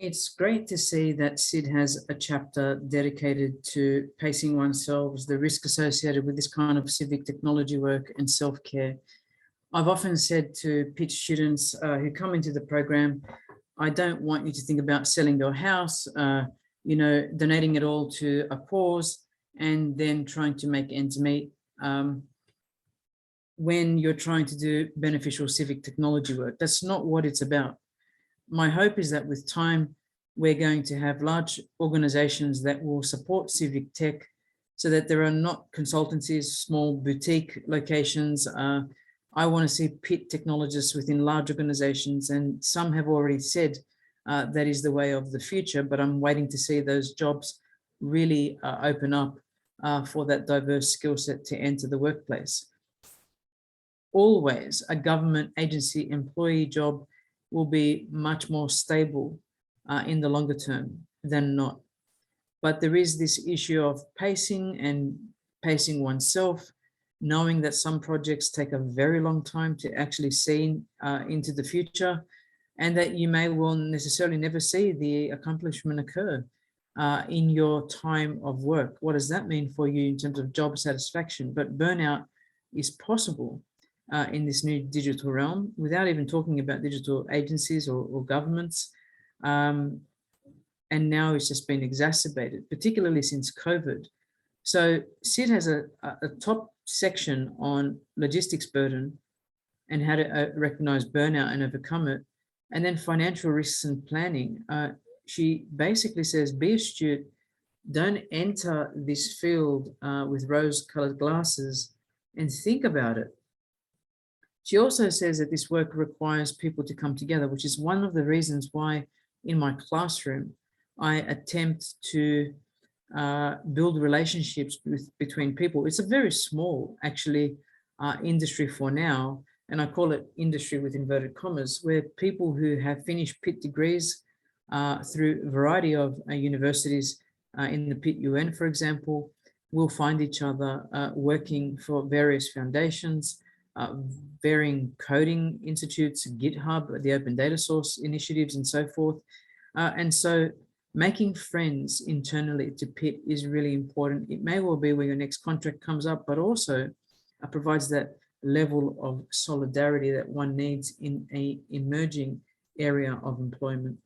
It's great to see that SID has a chapter dedicated to pacing oneself, the risk associated with this kind of civic technology work and self-care. I've often said to pitch students who come into the program, I don't want you to think about selling your house, donating it all to a cause and then trying to make ends meet when you're trying to do beneficial civic technology work. That's not what it's about. My hope is that with time, we're going to have large organizations that will support civic tech so that there are not consultancies, small boutique locations. I want to see PIT technologists within large organizations, and some have already said that is the way of the future, but I'm waiting to see those jobs really open up for that diverse skill set to enter the workplace. Always a government agency employee job will be much more stable in the longer term than not. But there is this issue of pacing and pacing oneself, knowing that some projects take a very long time to actually see into the future, and that you may well necessarily never see the accomplishment occur in your time of work. What does that mean for you in terms of job satisfaction? But burnout is possible in this new digital realm, without even talking about digital agencies or governments. And now it's just been exacerbated, particularly since COVID. So SID has a top section on logistics burden and how to recognize burnout and overcome it. And then financial risks and planning. She basically says, be astute, don't enter this field with rose-colored glasses, and think about it. She also says that this work requires people to come together, which is one of the reasons why in my classroom, I attempt to build relationships between people. It's a very small, actually, industry for now, and I call it industry with inverted commas, where people who have finished PIT degrees through a variety of universities in the PIT UN, for example, will find each other working for various foundations, varying coding institutes, GitHub, the open data source initiatives, and so forth. And so making friends internally to PIT is really important. It may well be where your next contract comes up, but also provides that level of solidarity that one needs in an emerging area of employment.